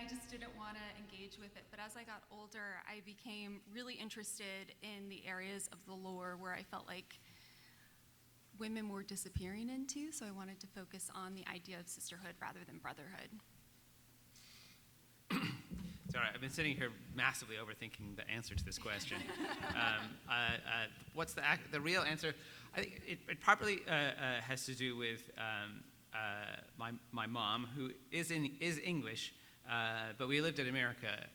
I just didn't want to engage with it. But as I got older, I became really interested in the areas of the lore where I felt like women were disappearing into, so I wanted to focus on the idea of sisterhood rather than brotherhood. Sorry, I've been sitting here massively overthinking the answer to this question. What's the real answer? I think it probably has to do with my mom, who is English, but we lived in America,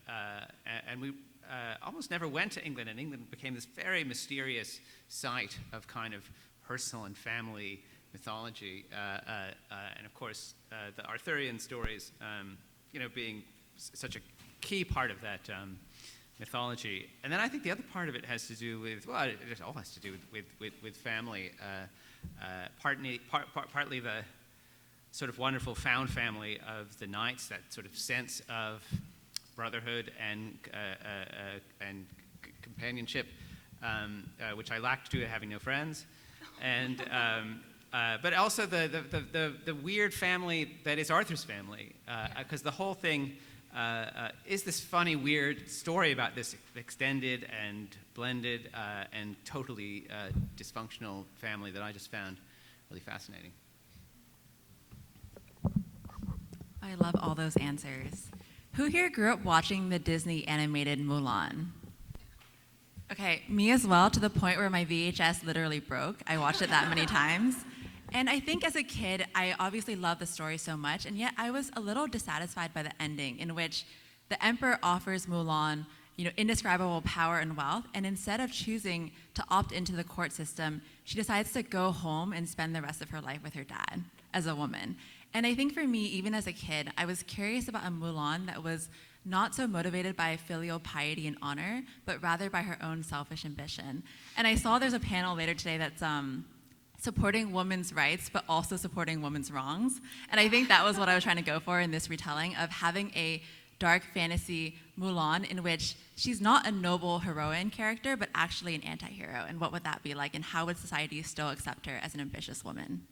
and we almost never went to England, and England became this very mysterious site of kind of personal and family mythology, and of course the Arthurian stories, being such a key part of that mythology. And then I think the other part of it has to do with, well, it all has to do with family, partly the sort of wonderful found family of the knights, that sort of sense of brotherhood and companionship, which I lacked due to having no friends, and but also the weird family that is Arthur's family, because the whole thing is this funny, weird story about this extended and blended and totally dysfunctional family that I just found really fascinating. I love all those answers. Who here grew up watching the Disney animated Mulan? Okay, me as well, to the point where my VHS literally broke. I watched it that many times. And I think as a kid, I obviously loved the story so much, and yet I was a little dissatisfied by the ending, in which the emperor offers Mulan, indescribable power and wealth, and instead of choosing to opt into the court system, she decides to go home and spend the rest of her life with her dad as a woman. And I think for me, even as a kid, I was curious about a Mulan that was not so motivated by filial piety and honor, but rather by her own selfish ambition. And I saw there's a panel later today that's supporting women's rights, but also supporting women's wrongs. And I think that was what I was trying to go for in this retelling of having a dark fantasy Mulan in which she's not a noble heroine character, but actually an anti-hero. And what would that be like? And how would society still accept her as an ambitious woman?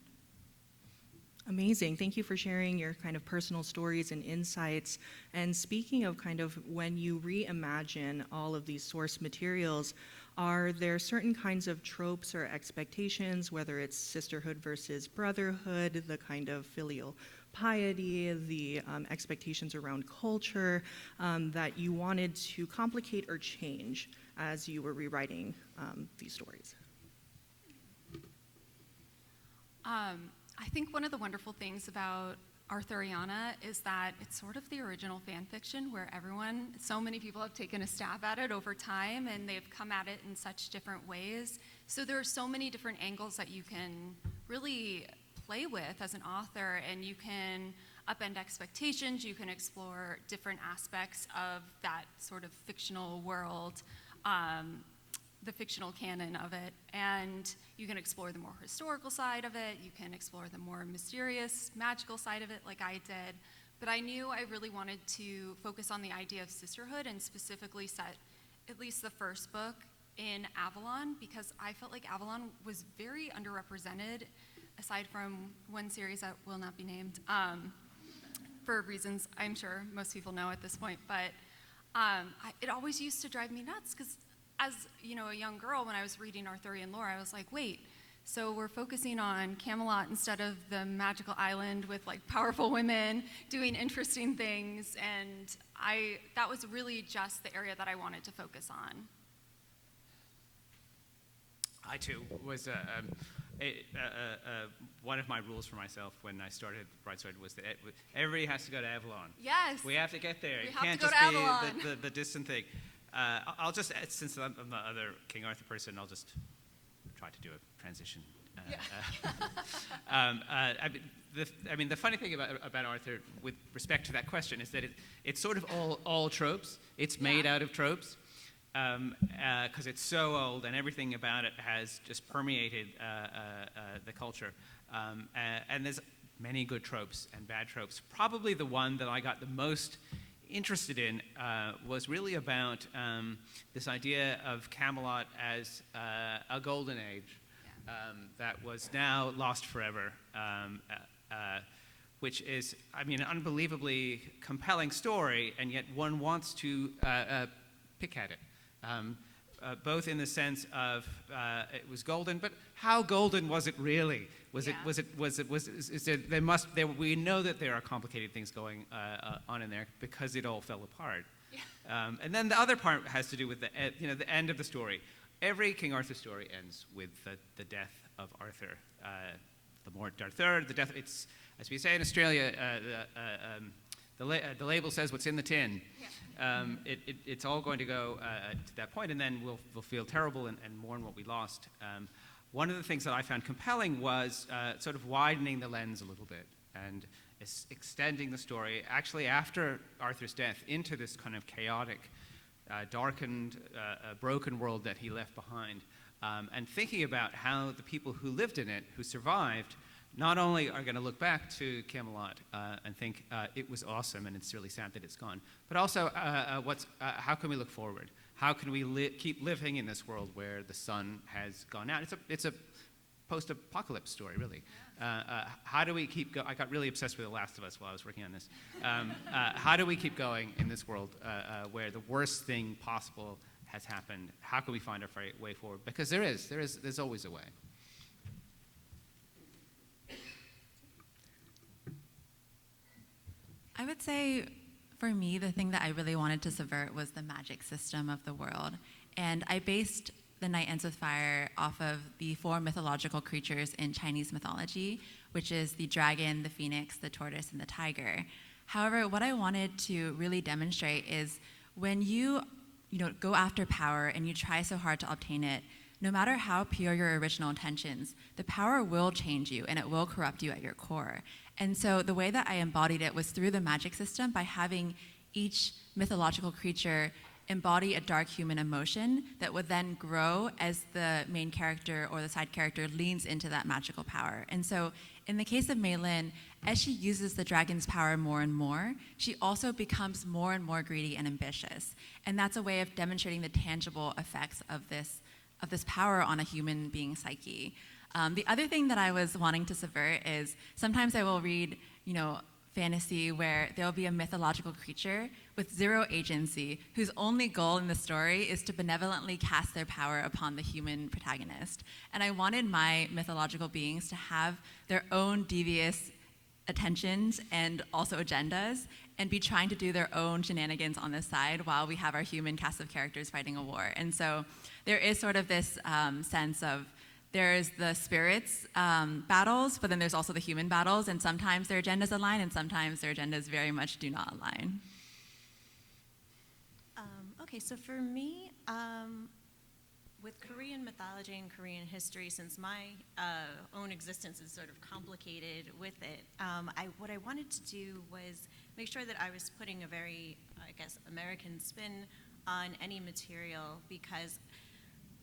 Amazing. Thank you for sharing your kind of personal stories and insights. And speaking of kind of when you reimagine all of these source materials, are there certain kinds of tropes or expectations, whether it's sisterhood versus brotherhood, the kind of filial piety, the expectations around culture, that you wanted to complicate or change as you were rewriting these stories? I think one of the wonderful things about Arthuriana is that it's sort of the original fan fiction where so many people have taken a stab at it over time, and they've come at it in such different ways. So there are so many different angles that you can really play with as an author, and you can upend expectations, you can explore different aspects of that sort of fictional world, the fictional canon of it, and you can explore the more historical side of it, you can explore the more mysterious, magical side of it like I did, but I knew I really wanted to focus on the idea of sisterhood and specifically set at least the first book in Avalon, because I felt like Avalon was very underrepresented, aside from one series that will not be named, for reasons I'm sure most people know at this point, but it always used to drive me nuts, because as a young girl, when I was reading Arthurian lore, I was like, wait, so we're focusing on Camelot instead of the magical island with like powerful women doing interesting things, and that was really just the area that I wanted to focus on. I too was one of my rules for myself when I started Brightside was that everybody has to go to Avalon. Yes. We have to get there. We It have can't to go just to Avalon. be the distant thing. I'll just, since I'm the other King Arthur person, I'll just try to do a transition. The funny thing about Arthur with respect to that question is that it's sort of all tropes. It's made out of tropes because it's so old and everything about it has just permeated the culture. And there's many good tropes and bad tropes. Probably the one that I got the most interested in was really about this idea of Camelot as a golden age that was now lost forever, which is, I mean, an unbelievably compelling story, and yet one wants to pick at it. Both in the sense of it was golden, but how golden was it really? We know that there are complicated things going on in there because it all fell apart. Yeah. And then the other part has to do with the end of the story. Every King Arthur story ends with the death of Arthur. The mort d'Arthur, the death. It's, as we say in Australia, the label says what's in the tin. Yeah. It's all going to go to that point, and then we'll feel terrible and mourn what we lost. One of the things that I found compelling was sort of widening the lens a little bit and extending the story, actually after Arthur's death, into this kind of chaotic, darkened, broken world that he left behind, and thinking about how the people who lived in it, who survived, not only are going to look back to Camelot and think it was awesome and it's really sad that it's gone, but also how can we look forward? How can we keep living in this world where the sun has gone out? It's a post-apocalypse story, really. How do we keep going? I got really obsessed with The Last of Us while I was working on this. How do we keep going in this world where the worst thing possible has happened? How can we find our way forward? Because there's always a way. I would say, for me, the thing that I really wanted to subvert was the magic system of the world. And I based The Night Ends with Fire off of the 4 mythological creatures in Chinese mythology, which is the dragon, the phoenix, the tortoise, and the tiger. However, what I wanted to really demonstrate is when you go after power and you try so hard to obtain it, no matter how pure your original intentions, the power will change you and it will corrupt you at your core. And so the way that I embodied it was through the magic system by having each mythological creature embody a dark human emotion that would then grow as the main character or the side character leans into that magical power. And so in the case of Mei Lin, as she uses the dragon's power more and more, she also becomes more and more greedy and ambitious. And that's a way of demonstrating the tangible effects of this power on a human being's psyche. The other thing that I was wanting to subvert is sometimes I will read, fantasy where there'll be a mythological creature with 0 agency whose only goal in the story is to benevolently cast their power upon the human protagonist. And I wanted my mythological beings to have their own devious attentions and also agendas and be trying to do their own shenanigans on the side while we have our human cast of characters fighting a war. And so there is sort of this sense of there's the spirits battles, but then there's also the human battles, and sometimes their agendas align, and sometimes their agendas very much do not align. Okay, so for me, with Korean mythology and Korean history, since my own existence is sort of complicated with it, what I wanted to do was make sure that I was putting a very, American spin on any material, because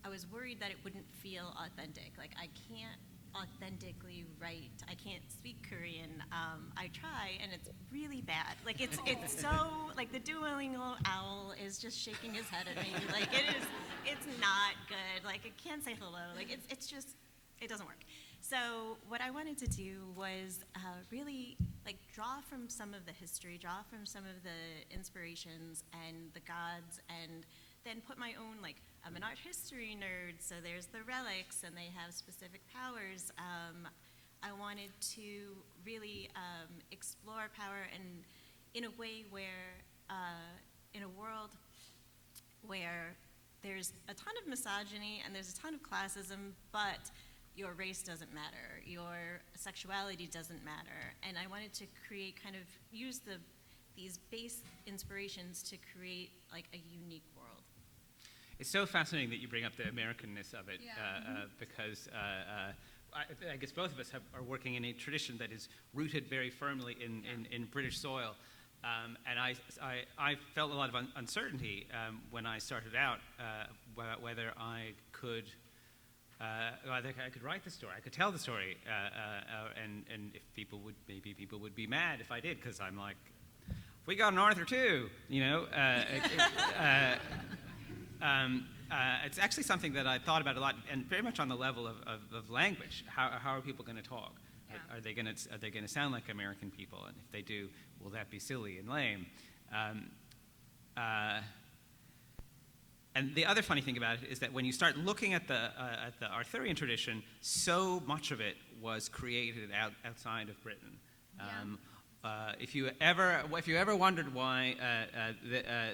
I was worried that it wouldn't feel authentic. Like, I can't authentically write. I can't speak Korean. I try, and it's really bad. Like, it's so, like, the Duolingo owl is just shaking his head at me. Like, it's not good. Like, it can't say hello. Like, it's just, it doesn't work. So what I wanted to do was really, like, draw from some of the history, draw from some of the inspirations and the gods, and then put my own, like, I'm an art history nerd, so there's the relics, and they have specific powers. I wanted to really explore power and in a way where, in a world where there's a ton of misogyny and there's a ton of classism, but your race doesn't matter, your sexuality doesn't matter. And I wanted to create, kind of use these base inspirations to create, like, a unique world. It's so fascinating that you bring up the Americanness of it, because I guess both of us are working in a tradition that is rooted very firmly in British soil. And I felt a lot of uncertainty when I started out whether I could write the story, I could tell the story, and if people would be mad if I did, because I'm like, we got an Arthur too, It's actually something that I thought about a lot, and very much on the level of language. How are people going to talk? Are they going to sound like American people? And if they do, will that be silly and lame? And the other funny thing about it is that when you start looking at the Arthurian tradition, so much of it was created outside of Britain. If you ever wondered why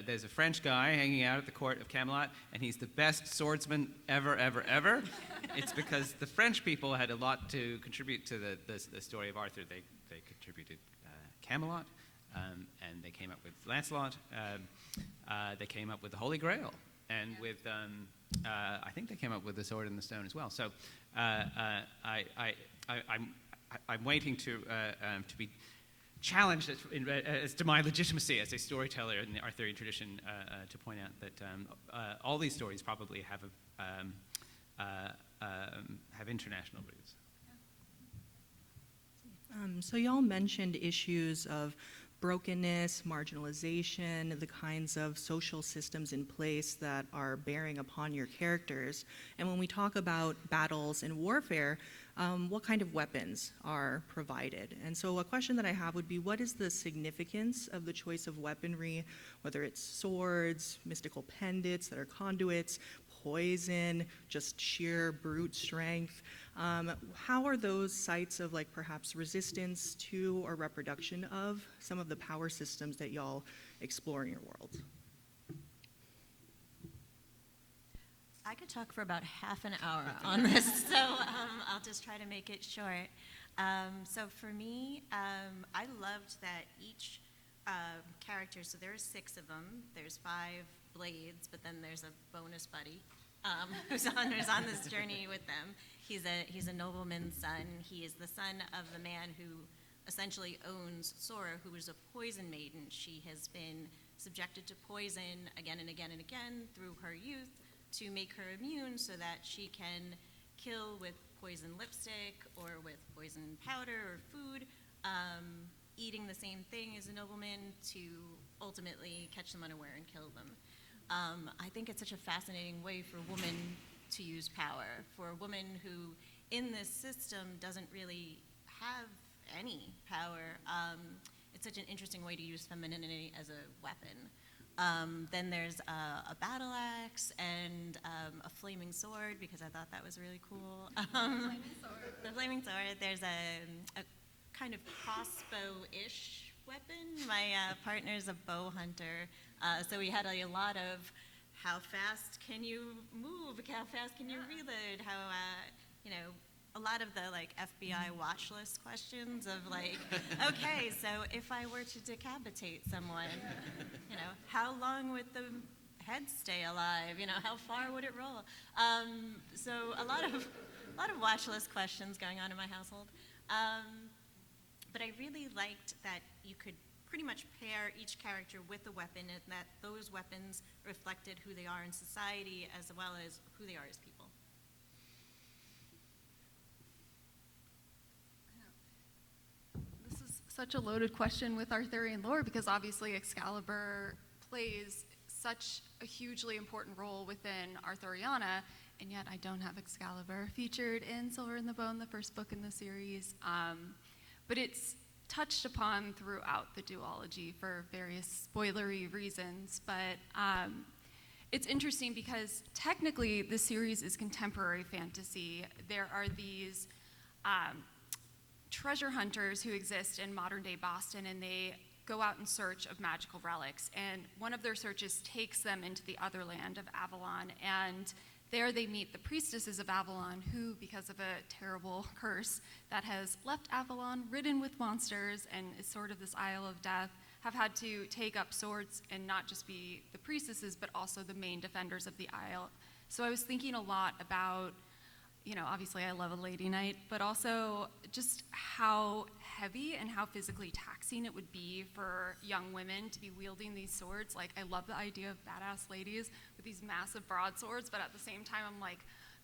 there's a French guy hanging out at the court of Camelot and he's the best swordsman ever, it's because the French people had a lot to contribute to the story of Arthur. They contributed Camelot, and they came up with Lancelot. They came up with the Holy Grail, and with I think they came up with the Sword and the Stone as well. So I'm waiting to be challenged as to my legitimacy as a storyteller in the Arthurian tradition to point out that all these stories probably have international roots. So y'all mentioned issues of brokenness, marginalization, the kinds of social systems in place that are bearing upon your characters. And when we talk about battles and warfare, what kind of weapons are provided? And so a question that I have would be, what is the significance of the choice of weaponry, whether it's swords, mystical pendants that are conduits, poison, just sheer brute strength? How are those sites of like perhaps resistance to or reproduction of some of the power systems that y'all explore in your world? I could talk for about half an hour on this, so I'll just try to make it short. So for me, I loved that each character, so there's 6 of them, there's 5 blades, but then there's a bonus buddy who's on this journey with them. He's a nobleman's son. He is the son of the man who essentially owns Sora, who is a poison maiden. She has been subjected to poison again and again and again through her youth to make her immune so that she can kill with poison lipstick or with poison powder or food, eating the same thing as a nobleman to ultimately catch them unaware and kill them. I think it's such a fascinating way for a woman to use power, for a woman who in this system doesn't really have any power. It's such an interesting way to use femininity as a weapon. Then there's a battle axe and a flaming sword, because I thought that was really cool. The flaming sword. There's a kind of crossbow-ish weapon. My partner's a bow hunter, so we had a lot of how fast can you move, how fast can you reload, how, a lot of the like FBI watch list questions of like, okay, so if I were to decapitate someone, how long would the head stay alive? How far would it roll? So a lot of watch list questions going on in my household. But I really liked that you could pretty much pair each character with a weapon, and that those weapons reflected who they are in society as well as who they are as people. This is such a loaded question with Arthurian lore, because obviously Excalibur plays such a hugely important role within Arthuriana, and yet I don't have Excalibur featured in Silver in the Bone, the first book in the series. But it's touched upon throughout the duology for various spoilery reasons. But it's interesting because technically the series is contemporary fantasy. There are these treasure hunters who exist in modern day Boston, and they go out in search of magical relics. And one of their searches takes them into the other land of Avalon, and there they meet the priestesses of Avalon, who, because of a terrible curse that has left Avalon ridden with monsters and is sort of this Isle of Death, have had to take up swords and not just be the priestesses, but also the main defenders of the Isle. So I was thinking a lot about, obviously I love a lady knight, but also just how heavy and how physically taxing it would be for young women to be wielding these swords. Like, I love the idea of badass ladies with these massive broadswords, but at the same time, I'm like,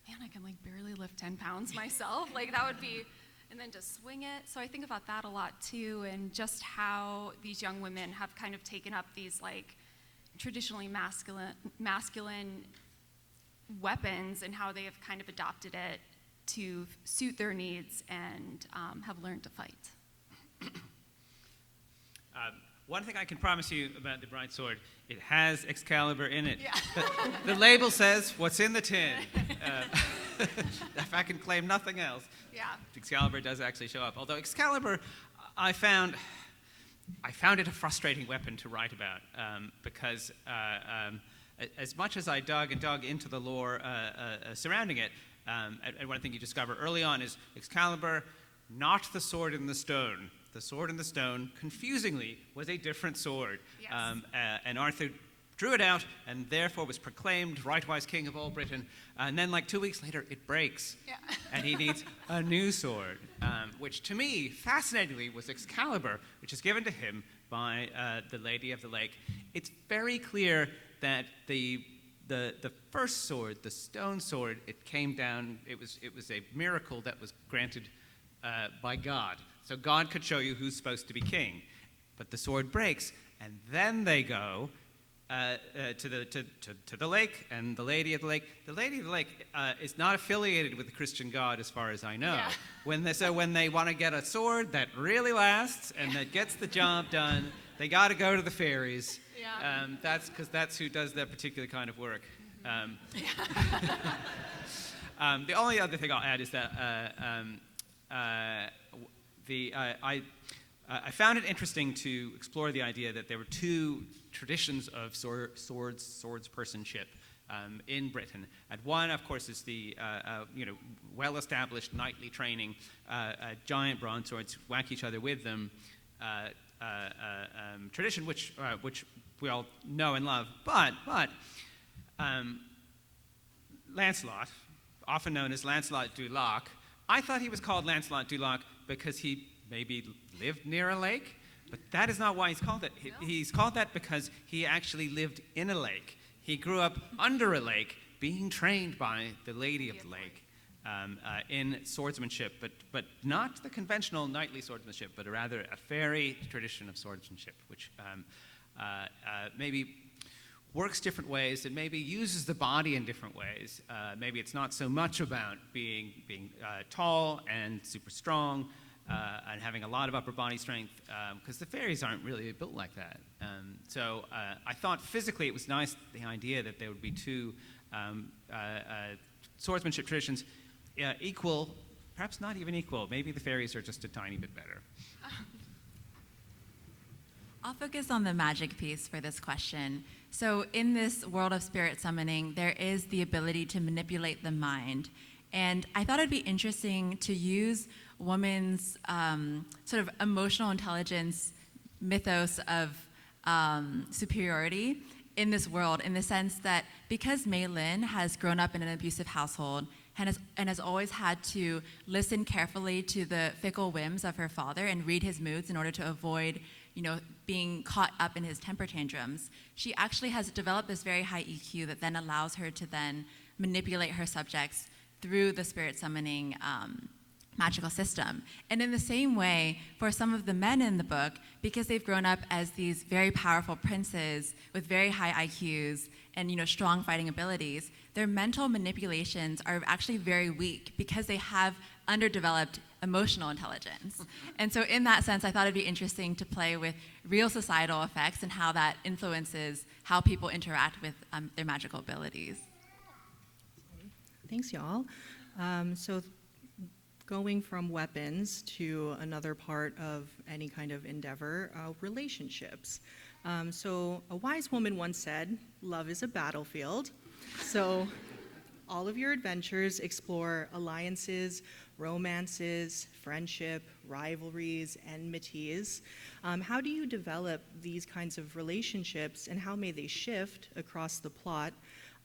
man, I can like barely lift 10 pounds myself. Like, that would be, and then to swing it. So I think about that a lot too, and just how these young women have kind of taken up these like traditionally masculine weapons and how they have kind of adopted it to suit their needs and have learned to fight. One thing I can promise you about the bright sword, it has Excalibur in it. Yeah. The label says what's in the tin. If I can claim nothing else, Yeah. Excalibur does actually show up. Although Excalibur, I found it a frustrating weapon to write about because as much as I dug into the lore surrounding it, and one thing you discover early on is Excalibur, not the sword in the stone. The sword in the stone, confusingly, was a different sword. Yes. And Arthur drew it out and therefore was proclaimed right-wise king of all Britain. And then like 2 weeks later, it breaks. Yeah. And he needs a new sword, which to me, fascinatingly, was Excalibur, which is given to him by the Lady of the Lake. It's very clear that the first sword, the stone sword, it came down, it was a miracle that was granted by God. So God could show you who's supposed to be king. But the sword breaks, and then they go to the lake, and the Lady of the Lake. The Lady of the Lake is not affiliated with the Christian God, as far as I know. Yeah. When they want to get a sword that really lasts and that gets the job done, they got to go to the fairies. Yeah. That's who does that particular kind of work. The only other thing I'll add is that I found it interesting to explore the idea that there were two traditions of swordspersonship in Britain. And one, of course, is the well-established knightly training, giant bronze swords, whack each other with them tradition, which we all know and love. But Lancelot, often known as Lancelot du Lac, I thought he was called Lancelot du Lac because he maybe lived near a lake, but that is not why he's called it. He's called that because he actually lived in a lake. He grew up under a lake, being trained by the Lady of the Lake in swordsmanship, but not the conventional knightly swordsmanship, but rather a fairy tradition of swordsmanship, which maybe works different ways and maybe uses the body in different ways. Maybe it's not so much about being tall and super strong and having a lot of upper body strength, because the fairies aren't really built like that. So I thought physically it was nice, the idea that there would be two swordsmanship traditions equal, perhaps not even equal. Maybe the fairies are just a tiny bit better. I'll focus on the magic piece for this question. So in this world of spirit summoning, there is the ability to manipulate the mind. And I thought it'd be interesting to use women's sort of emotional intelligence mythos of superiority in this world, in the sense that because Mei Lin has grown up in an abusive household and has always had to listen carefully to the fickle whims of her father and read his moods in order to avoid being caught up in his temper tantrums, she actually has developed this very high EQ that then allows her to then manipulate her subjects through the spirit summoning magical system. And in the same way, for some of the men in the book, because they've grown up as these very powerful princes with very high IQs and strong fighting abilities, their mental manipulations are actually very weak because they have underdeveloped emotional intelligence. And so in that sense, I thought it'd be interesting to play with real societal effects and how that influences how people interact with their magical abilities. Thanks, y'all. So going from weapons to another part of any kind of endeavor, relationships. So a wise woman once said, love is a battlefield. So all of your adventures explore alliances, romances, friendship, rivalries, enmities. How do you develop these kinds of relationships, and how may they shift across the plot?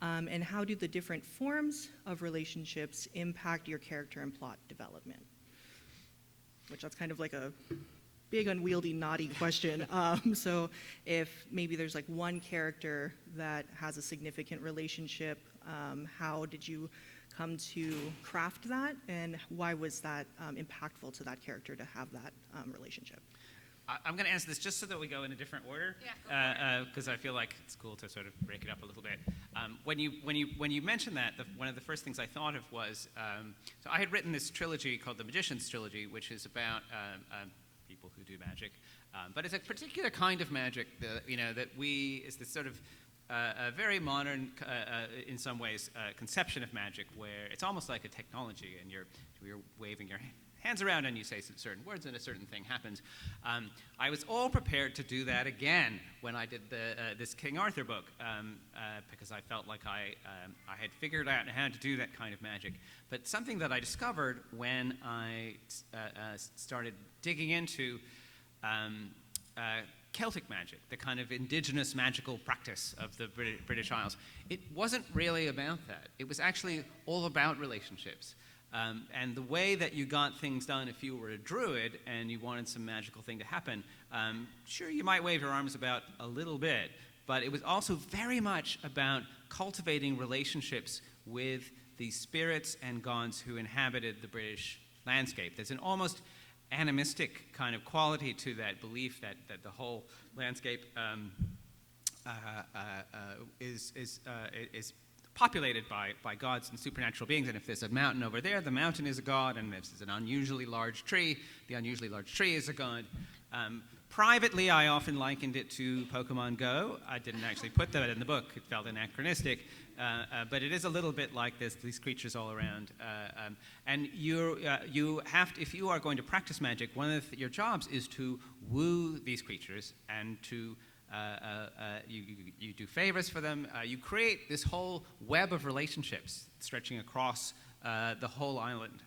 And how do the different forms of relationships impact your character and plot development? Which that's kind of like a big, unwieldy, knotty question. So if maybe there's like one character that has a significant relationship, how did you come to craft that, and why was that impactful to that character to have that relationship? I'm going to answer this just so that we go in a different order, because I feel like it's cool to sort of break it up a little bit. When you mentioned that, one of the first things I thought of was, so I had written this trilogy called the Magician's Trilogy, which is about people who do magic, but it's a particular kind of magic that, is this sort of a very modern, in some ways, conception of magic where it's almost like a technology, and you're waving your hands around and you say certain words and a certain thing happens. I was all prepared to do that again when I did this King Arthur book, because I felt like I had figured out how to do that kind of magic. But something that I discovered when I started digging into Celtic magic, the kind of indigenous magical practice of the British Isles, it wasn't really about that. It was actually all about relationships. And the way that you got things done, if you were a druid and you wanted some magical thing to happen, sure, you might wave your arms about a little bit, but it was also very much about cultivating relationships with the spirits and gods who inhabited the British landscape. There's an almost animistic kind of quality to that belief that the whole landscape is populated by gods and supernatural beings, and if there's a mountain over there, the mountain is a god, and if there's an unusually large tree, the unusually large tree is a god. Privately, I often likened it to Pokemon Go. I didn't actually put that in the book. It felt anachronistic, but it is a little bit like this, these creatures all around. And you have to, if you are going to practice magic, one of your jobs is to woo these creatures and to you do favors for them. You create this whole web of relationships stretching across the whole island.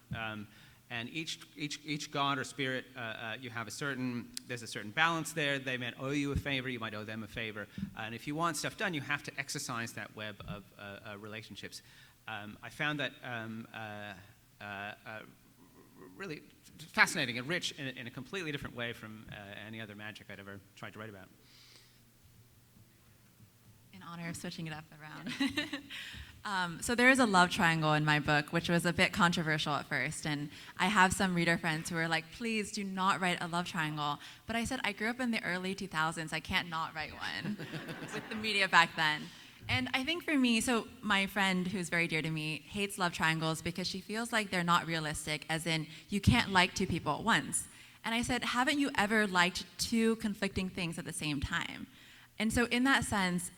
And each god or spirit, you have there's a certain balance there. They might owe you a favor, you might owe them a favor. And if you want stuff done, you have to exercise that web of relationships. I found that really fascinating and rich in a completely different way from any other magic I'd ever tried to write about. In honor of switching it up around. So there is a love triangle in my book, which was a bit controversial at first. And I have some reader friends who are like, please do not write a love triangle. But I said, I grew up in the early 2000s. I can't not write one with the media back then. And I think for me, so my friend who's very dear to me hates love triangles because she feels like they're not realistic, as in you can't like two people at once. And I said, haven't you ever liked two conflicting things at the same time? And so in that sense,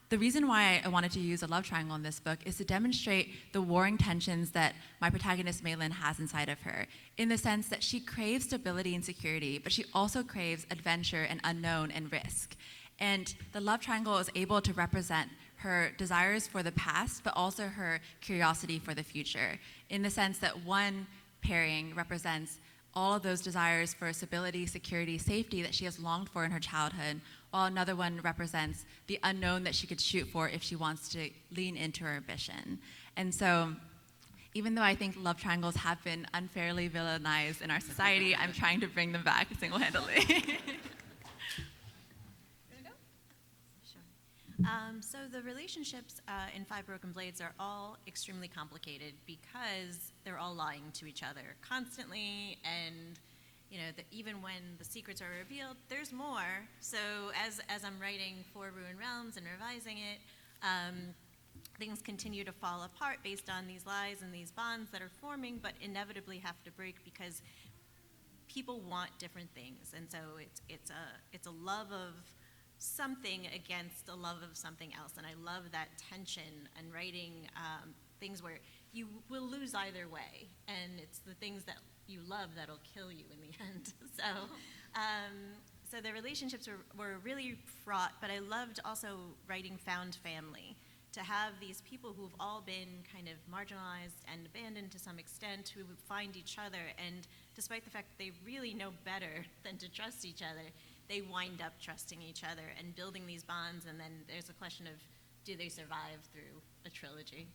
the reason why I wanted to use a love triangle in this book is to demonstrate the warring tensions that my protagonist Maylin has inside of her, in the sense that she craves stability and security, but she also craves adventure and unknown and risk. And the love triangle is able to represent her desires for the past, but also her curiosity for the future, in the sense that one pairing represents all of those desires for stability, security, safety that she has longed for in her childhood, while another one represents the unknown that she could shoot for if she wants to lean into her ambition. And so, even though I think love triangles have been unfairly villainized in our society, I'm trying to bring them back single-handedly. So the relationships in Five Broken Blades are all extremely complicated because they're all lying to each other constantly, and even when the secrets are revealed, there's more. So as I'm writing For Ruined Realms and revising it, things continue to fall apart based on these lies and these bonds that are forming, but inevitably have to break because people want different things, and so it's a love of something against a love of something else, and I love that tension and writing things where you will lose either way, and it's the things that you love that'll kill you in the end. So the relationships were really fraught, but I loved also writing found family, to have these people who've all been kind of marginalized and abandoned to some extent, who would find each other, and despite the fact that they really know better than to trust each other, they wind up trusting each other and building these bonds, and then there's a question of, do they survive through a trilogy?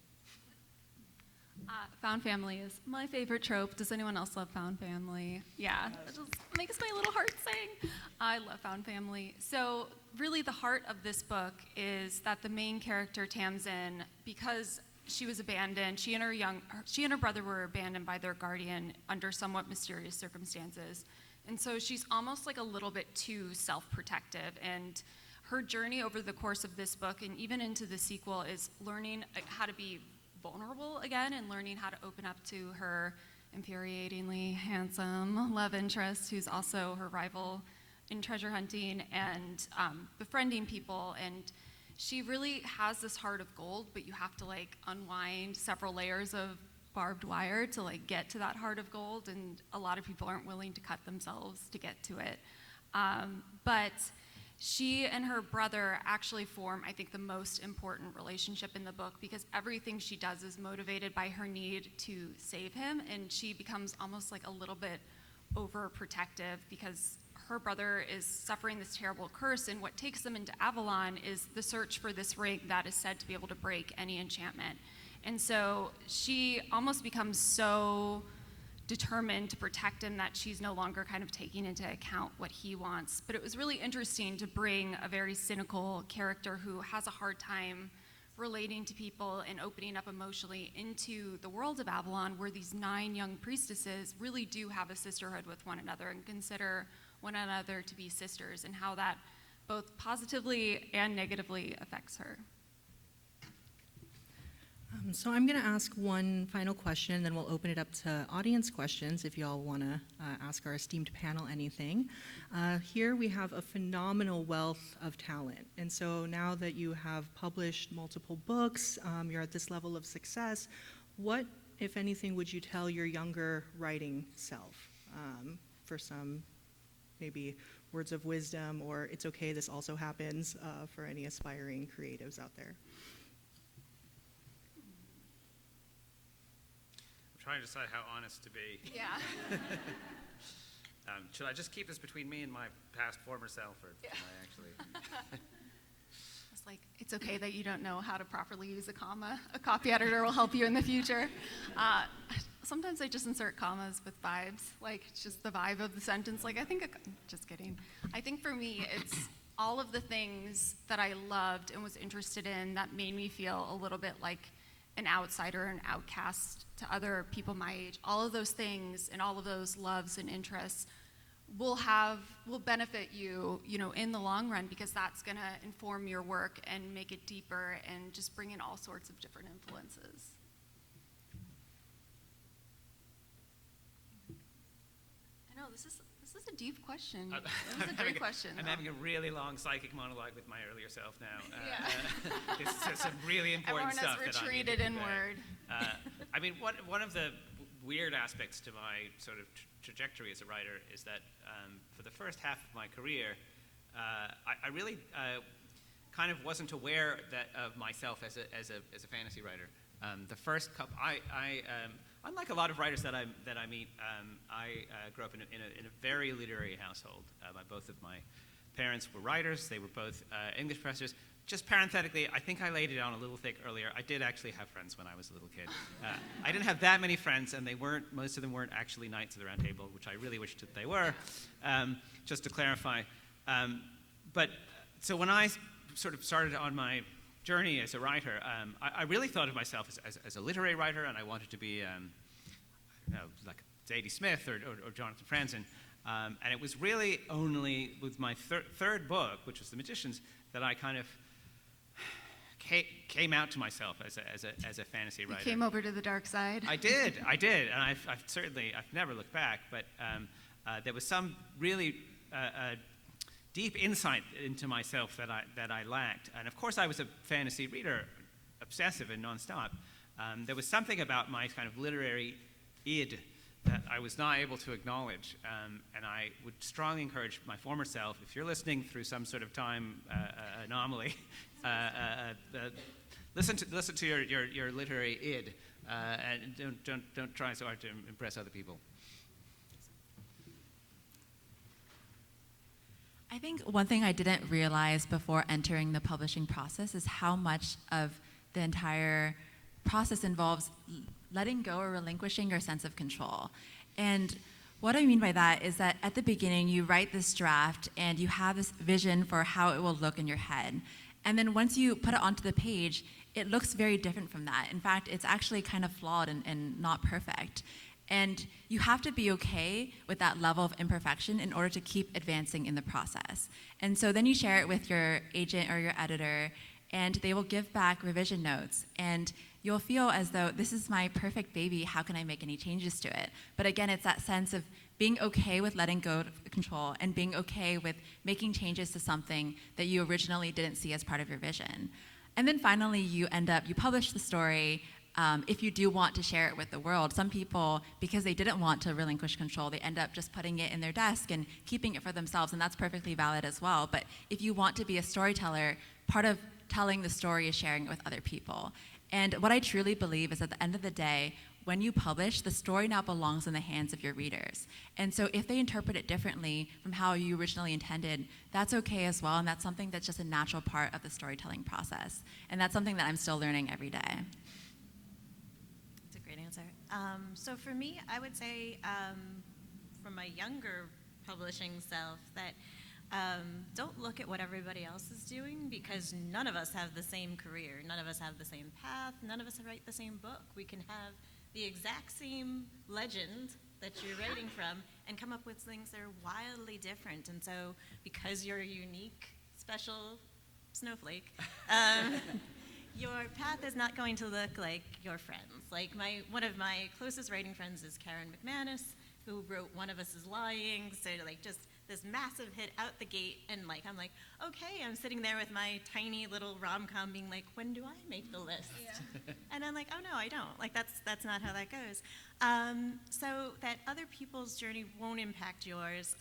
Found family is my favorite trope. Does anyone else love found family? Yeah, it just makes my little heart sing. I love found family. So really the heart of this book is that the main character, Tamsin, because she was abandoned. She and her brother were abandoned by their guardian under somewhat mysterious circumstances. And so she's almost like a little bit too self-protective. And her journey over the course of this book and even into the sequel is learning how to be vulnerable again and learning how to open up to her infuriatingly handsome love interest, who's also her rival in treasure hunting, and befriending people. And she really has this heart of gold, but you have to like unwind several layers of barbed wire to like get to that heart of gold, and a lot of people aren't willing to cut themselves to get to it. But she and her brother actually form, I think, the most important relationship in the book, because everything she does is motivated by her need to save him, and she becomes almost like a little bit overprotective because her brother is suffering this terrible curse, and what takes them into Avalon is the search for this ring that is said to be able to break any enchantment. And so she almost becomes so determined to protect him that she's no longer kind of taking into account what he wants. But it was really interesting to bring a very cynical character who has a hard time relating to people and opening up emotionally into the world of Avalon, where these 9 young priestesses really do have a sisterhood with one another and consider one another to be sisters, and how that both positively and negatively affects her. So I'm going to ask one final question, and then we'll open it up to audience questions if y'all want to ask our esteemed panel anything. Here we have a phenomenal wealth of talent. And so now that you have published multiple books, you're at this level of success, what, if anything, would you tell your younger writing self for some maybe words of wisdom, or it's okay, this also happens, for any aspiring creatives out there? I'm trying to decide how honest to be. Yeah. Should I just keep this between me and my past former self, or Yeah. should I actually? It's like, it's okay that you don't know how to properly use a comma. A copy editor will help you in the future. Sometimes I just insert commas with vibes, like it's just the vibe of the sentence. Like just kidding. I think for me, it's all of the things that I loved and was interested in that made me feel a little bit like an outsider, an outcast to other people my age. All of those things and all of those loves and interests will benefit you, in the long run, because that's going to inform your work and make it deeper and just bring in all sorts of different influences. I know this is a deep question. This is a great question. I'm having a really long psychic monologue with my earlier self now. Yeah. It's some really important Everyone stuff. has that I need retreated to inward. I mean, one of the weird aspects to my sort of trajectory as a writer is that for the first half of my career, I really kind of wasn't aware of myself as a fantasy writer. The first couple, unlike a lot of writers that I meet, I grew up in a very literary household. Both of my parents were writers. They were both English professors. Just parenthetically, I think I laid it on a little thick earlier. I did actually have friends when I was a little kid. I didn't have that many friends, and most of them weren't actually Knights of the Round Table, which I really wished that they were, just to clarify. So when I sort of started on my journey as a writer, I really thought of myself as a literary writer, and I wanted to be like Haydee Smith or Jonathan Franzen. And it was really only with my third book, which was The Magicians, that I kind of came out to myself as a fantasy writer. You came over to the dark side. I did, and I've never looked back. But there was some really deep insight into myself that I lacked. And of course, I was a fantasy reader, obsessive and nonstop. There was something about my kind of literary id that I was not able to acknowledge. And I would strongly encourage my former self, if you're listening through some sort of time anomaly, listen to your literary id, and don't try so hard to impress other people. I think one thing I didn't realize before entering the publishing process is how much of the entire process involves letting go or relinquishing your sense of control. And what I mean by that is that at the beginning, you write this draft and you have this vision for how it will look in your head. And then once you put it onto the page, it looks very different from that. In fact, it's actually kind of flawed and not perfect. And you have to be okay with that level of imperfection in order to keep advancing in the process. And so then you share it with your agent or your editor, and they will give back revision notes. And you'll feel as though this is my perfect baby, how can I make any changes to it? But again, it's that sense of being okay with letting go of control and being okay with making changes to something that you originally didn't see as part of your vision. And then finally, you publish the story. If you do want to share it with the world, some people, because they didn't want to relinquish control, they end up just putting it in their desk and keeping it for themselves, and that's perfectly valid as well. But if you want to be a storyteller, part of telling the story is sharing it with other people. And what I truly believe is at the end of the day, when you publish, the story now belongs in the hands of your readers. And so if they interpret it differently from how you originally intended, that's okay as well, and that's something that's just a natural part of the storytelling process. And that's something that I'm still learning every day. That's a great answer. So for me, I would say from my younger publishing self that don't look at what everybody else is doing, because none of us have the same career, none of us have the same path, none of us write the same book. We can have the exact same legend that you're writing from and come up with things that are wildly different. And so because you're a unique, special snowflake, your path is not going to look like your friends. Like one of my closest writing friends is Karen McManus, who wrote One of Us is Lying, so like just this massive hit out the gate, and like I'm like, okay, I'm sitting there with my tiny little rom-com being like, when do I make the list? Yeah. And I'm like, oh no, I don't. Like that's not how that goes. So that other people's journey won't impact yours,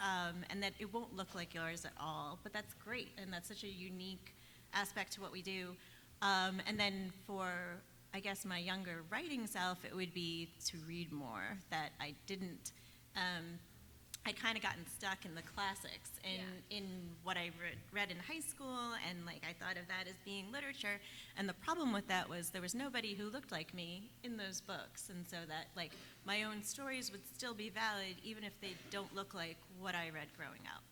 and that it won't look like yours at all, but that's great, and that's such a unique aspect to what we do. And then for, I guess, my younger writing self, it would be to read more, that I didn't, I'd kind of gotten stuck in the classics in what I read in high school, and like I thought of that as being literature. And the problem with that was there was nobody who looked like me in those books, and so that like my own stories would still be valid even if they don't look like what I read growing up.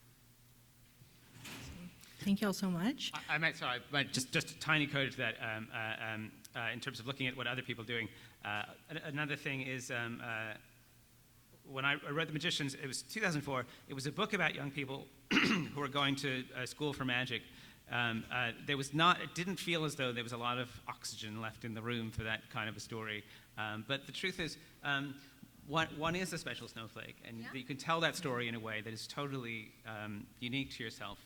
Thank you all so much. I might just a tiny code to that in terms of looking at what other people are doing. Another thing is when I read The Magicians, it was 2004. It was a book about young people who were going to school for magic. It didn't feel as though there was a lot of oxygen left in the room for that kind of a story. But the truth is, one is a special snowflake, and you can tell that story in a way that is totally unique to yourself.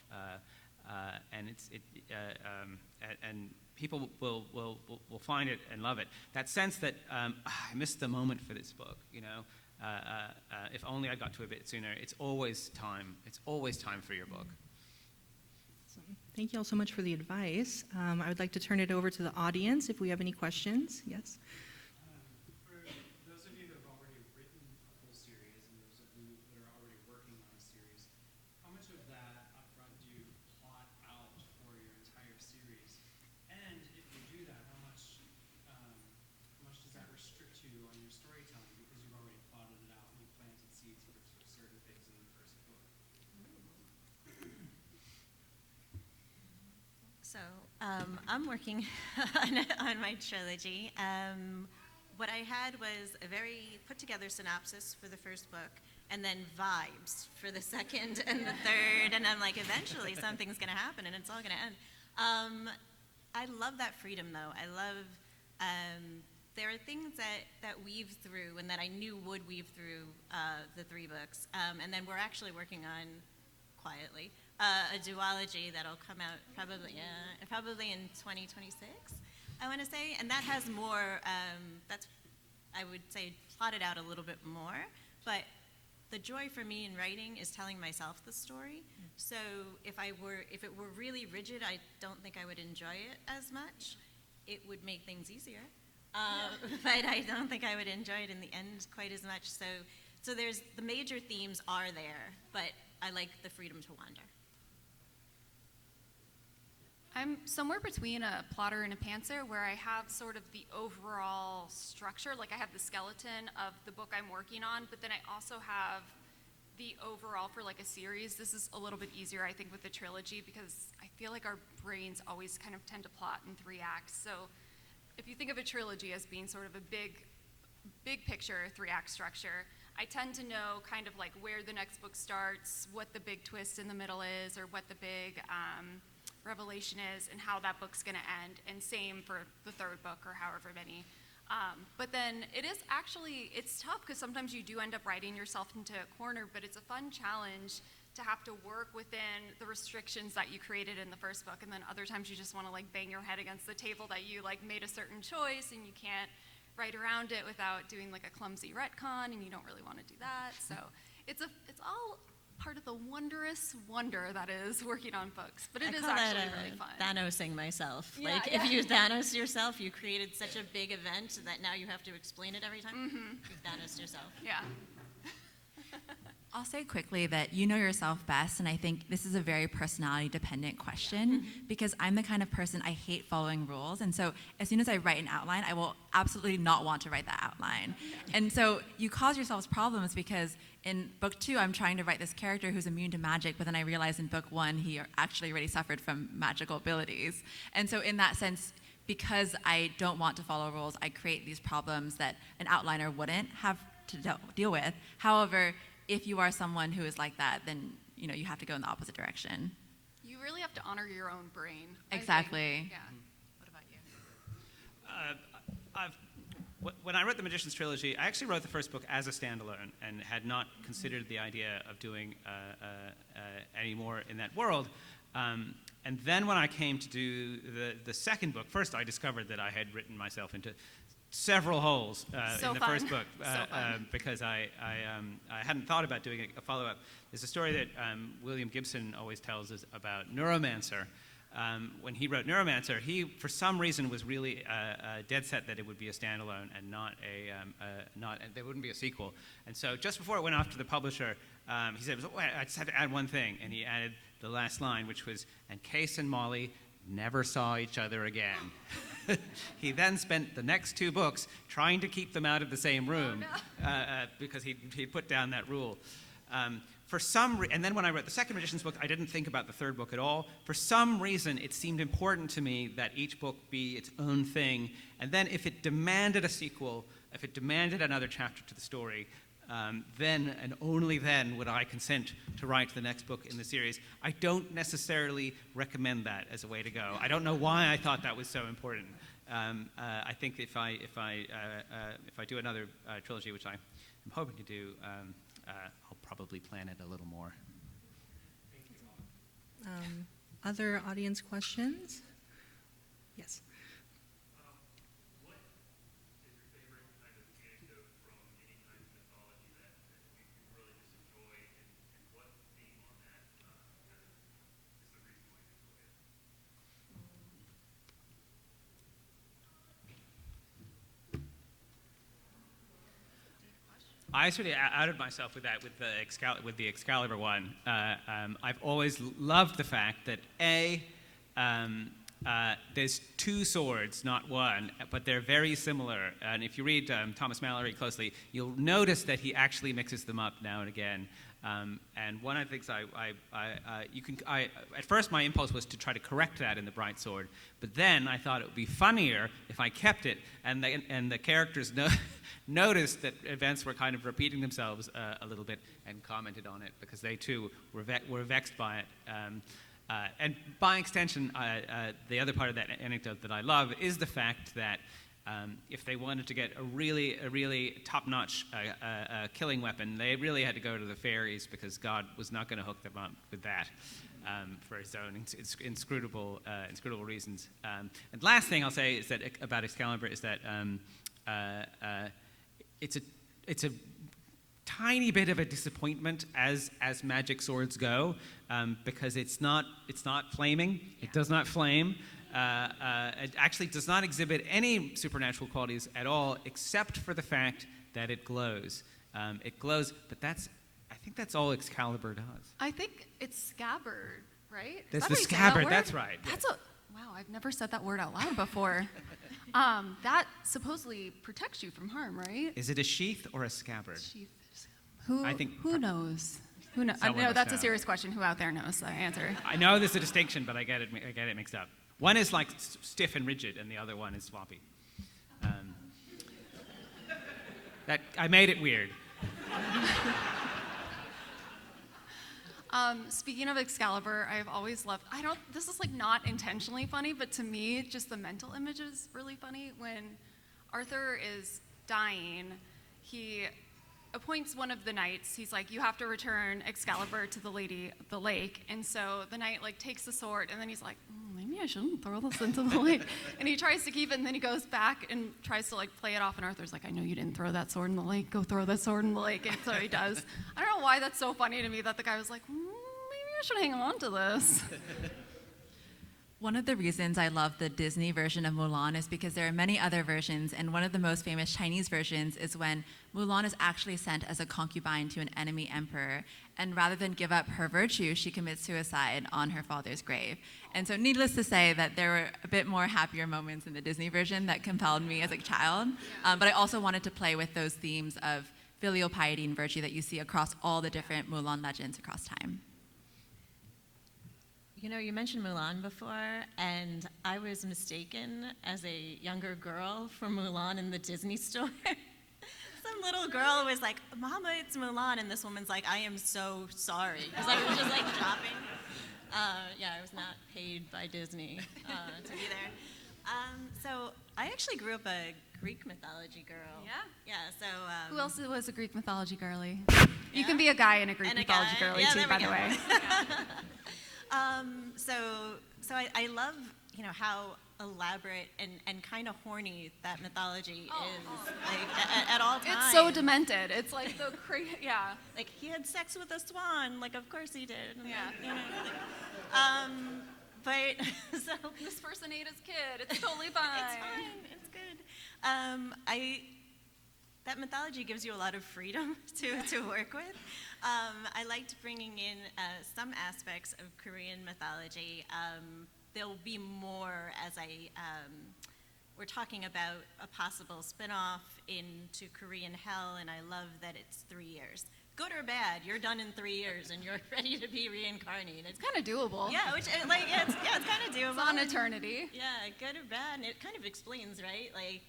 And people will find it and love it. That sense that I missed the moment for this book, you know. If only I got to a bit sooner. It's always time. It's always time for your book. Awesome. Thank you all so much for the advice. I would like to turn it over to the audience if we have any questions. Yes. For those of you that have already written a full series, and those of you that are already working on a series, how much of that upfront do you plot out for your entire series? And if you do that, how much does that restrict you on your storytelling because you've already plotted it out and you planted seeds for certain things in the first book? So I'm working on my trilogy. What I had was a very put-together synopsis for the first book, and then vibes for the second and the third, and I'm like, eventually something's going to happen, and it's all going to end. I love that freedom, though. I love, there are things that weave through, and that I knew would weave through the three books, and then we're actually working on, quietly, a duology that'll come out probably in 2026, I want to say, and that has more. That's, I would say, plotted out a little bit more. But the joy for me in writing is telling myself the story. So if it were really rigid, I don't think I would enjoy it as much. It would make things easier, but I don't think I would enjoy it in the end quite as much. So there's the major themes are there, but I like the freedom to wander. I'm somewhere between a plotter and a pantser, where I have sort of the overall structure, like I have the skeleton of the book I'm working on, but then I also have the overall for like a series. This is a little bit easier, I think, with the trilogy, because I feel like our brains always kind of tend to plot in 3 acts. So if you think of a trilogy as being sort of a big picture, 3-act structure, I tend to know kind of like where the next book starts, what the big twist in the middle is, or what the big revelation is, and how that book's going to end. And same for the third book or however many. But then it's tough because sometimes you do end up writing yourself into a corner, but it's a fun challenge to have to work within the restrictions that you created in the first book. And then other times you just want to like bang your head against the table that you like made a certain choice and you can't write around it without doing like a clumsy retcon, and you don't really want to do that. So it's all part of the wondrous wonder that is working on books, but it is actually really fun. Thanosing myself. Yeah, Like yeah. if you Thanos yourself, you created such a big event that now you have to explain it every time. You've Thanos yourself. Yeah. I'll say quickly that you know yourself best, and I think this is a very personality-dependent question because I'm the kind of person, I hate following rules, and so as soon as I write an outline, I will absolutely not want to write that outline. And so you cause yourselves problems because in book 2, I'm trying to write this character who's immune to magic, but then I realize in book 1, he actually already suffered from magical abilities. And so in that sense, because I don't want to follow rules, I create these problems that an outliner wouldn't have to deal with. However, if you are someone who is like that, then you have to go in the opposite direction. You really have to honor your own brain. I think. Exactly. Yeah. What about you? When I wrote the Magician's Trilogy, I actually wrote the first book as a standalone and had not considered the idea of doing any more in that world. And then when I came to do the second book, first I discovered that I had written myself into several holes in the first book because I hadn't thought about doing a follow-up. There's a story that William Gibson always tells us about Neuromancer. When he wrote Neuromancer, he, for some reason, was really dead set that it would be a standalone and there wouldn't be a sequel. And so just before it went off to the publisher, he said, "Oh, I just had to add one thing," and he added the last line, which was, "And Case and Molly never saw each other again." He then spent the next 2 books trying to keep them out of the same room because he'd put down that rule. And then when I wrote the second Magician's book, I didn't think about the third book at all. For some reason, it seemed important to me that each book be its own thing. And then if it demanded a sequel, if it demanded another chapter to the story, then and only then would I consent to write the next book in the series. I don't necessarily recommend that as a way to go. I don't know why I thought that was so important. I think if I do another trilogy, which I'm hoping to do, I'll probably plan it a little more. Other audience questions? Yes. What is your favorite kind of anecdote from any kind of mythology that you really just enjoy, and what theme on that is the reason why you enjoy it? I actually outed myself with that with the Excalibur one. I've always loved the fact that there's 2 swords, not one, but they're very similar. And if you read Thomas Mallory closely, you'll notice that he actually mixes them up now and again. And one of the things at first my impulse was to try to correct that in the Bright Sword, but then I thought it would be funnier if I kept it, and the characters noticed that events were kind of repeating themselves a little bit and commented on it because they too were vexed by it. And by extension, the other part of that anecdote that I love is the fact that if they wanted to get a really top-notch killing weapon, they really had to go to the fairies because God was not going to hook them up with that for his own inscrutable reasons. And the last thing I'll say is that about Excalibur is that it's a tiny bit of a disappointment as magic swords go, because it's not flaming. It does not flame. It actually does not exhibit any supernatural qualities at all, except for the fact that it glows. It glows, but I think that's all Excalibur does. I think it's scabbard, right? That's Is that the how you say that scabbard, word? that's right. Wow, I've never said that word out loud before. That supposedly protects you from harm, right? Is it a sheath or a scabbard? Who I think- who knows? Who knows? Someone No, must that's a know. serious question. Who out there knows the answer? I know there's a distinction, but I get it mixed up. One is like stiff and rigid, and the other one is floppy. I made it weird. Speaking of Excalibur, I've always loved, this is like not intentionally funny, but to me, just the mental image is really funny. When Arthur is dying, he appoints one of the knights. He's like, you have to return Excalibur to the lady of the lake. And so the knight like takes the sword, and then he's like, maybe I shouldn't throw this into the lake. And he tries to keep it, and then he goes back and tries to like play it off. And Arthur's like, I know you didn't throw that sword in the lake. Go throw that sword in the lake. And so he does. I don't know why that's so funny to me that the guy was like, maybe I should hang on to this. One of the reasons I love the Disney version of Mulan is because there are many other versions, and one of the most famous Chinese versions is when Mulan is actually sent as a concubine to an enemy emperor, and rather than give up her virtue, she commits suicide on her father's grave. And so needless to say that there were a bit more happier moments in the Disney version that compelled me as a child, but I also wanted to play with those themes of filial piety and virtue that you see across all the different Mulan legends across time. You know, you mentioned Mulan before, and I was mistaken as a younger girl for Mulan in the Disney store. Some little girl was like, Mama, it's Mulan, and this woman's like, I am so sorry, because I was just like shopping. I was not paid by Disney to be there. So I actually grew up a Greek mythology girl. Yeah? Yeah, so... Who else was a Greek mythology girly? Yeah? You can be a guy in a Greek And a mythology guy. girly Yeah, too, there by we the go. way. So I love, you know, how elaborate and kind of horny that mythology is, like, at all times. It's so demented. It's like the crazy, yeah. Like, he had sex with a swan, like, of course he did. And Yeah. like, you know, like, but, so... This person ate his kid. It's totally fine. It's fine. It's good. That mythology gives you a lot of freedom to work with. I liked bringing in some aspects of Korean mythology. There'll be more as we're talking about a possible spin-off into Korean Hell, and I love that it's 3 years. Good or bad, you're done in 3 years, and you're ready to be reincarnated. It's kind of doable. Yeah, it's kind of doable. It's on eternity. Yeah, good or bad, and it kind of explains, right? Like,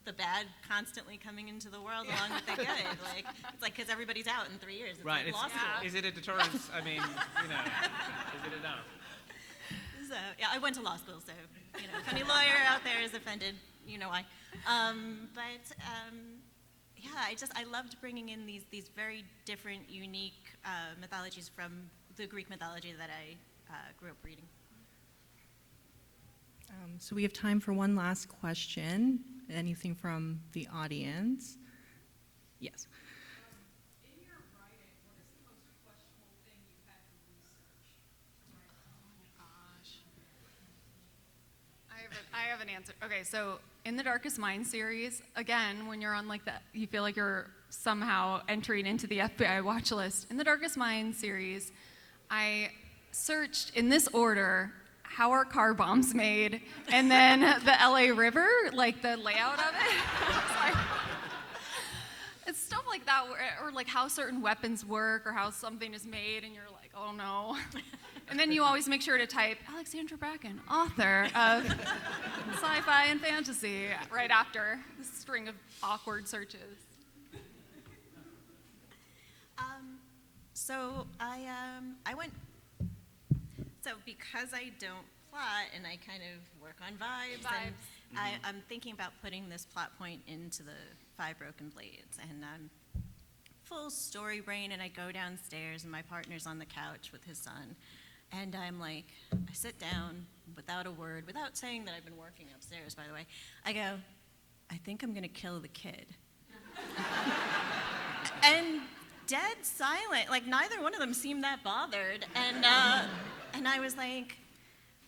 the bad constantly coming into the world along with the good. Like, it's like, because everybody's out in 3 years. It's Right. like law school. Is it a deterrence? I mean, you know, is it enough? So, yeah, I went to law school, so, you know, if any lawyer out there is offended, you know why. I loved bringing in these very different, unique mythologies from the Greek mythology that I grew up reading. So we have time for one last question. Anything from the audience? Yes. In your writing, what is the most questionable thing you've had to research? I have an answer. Okay, so in the Darkest Minds series, again, when you're on like that, you feel like you're somehow entering into the FBI watch list. In the Darkest Minds series, I searched in this order, how are car bombs made? And then the LA River, like the layout of it. It's stuff like that, or like how certain weapons work, or how something is made, and you're like, oh no. And then you always make sure to type Alexandra Bracken, author of sci-fi and fantasy, right after the string of awkward searches. So because I don't plot and I kind of work on vibes. And I'm thinking about putting this plot point into the Five Broken Blades, and I'm full story brain, and I go downstairs and my partner's on the couch with his son, and I'm like, I sit down without a word, without saying that I've been working upstairs, by the way. I go, I think I'm gonna kill the kid. And dead silent, like neither one of them seemed that bothered, and I was like,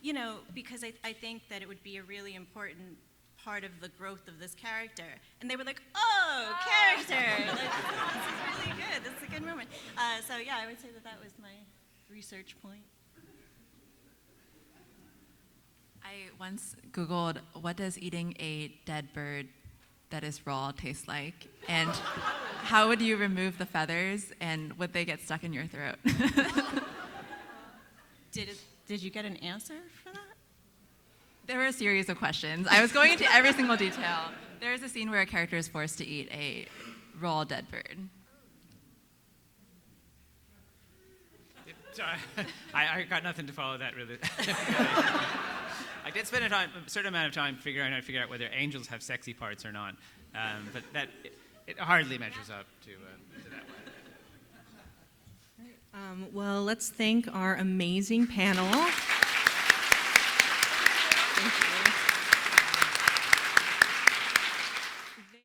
you know, because I think that it would be a really important part of the growth of this character. And they were like, oh, character! Like, this is really good, this is a good moment. So yeah, I would say that was my research point. I once Googled, what does eating a dead bird that is raw taste like? And how would you remove the feathers, and would they get stuck in your throat? Did you get an answer for that? There were a series of questions. I was going into every single detail. There is a scene where a character is forced to eat a Roald Dedford. Sorry, I got nothing to follow that really. I did spend a certain amount of time figuring out whether angels have sexy parts or not, but it hardly measures up to that one. Well, let's thank our amazing panel.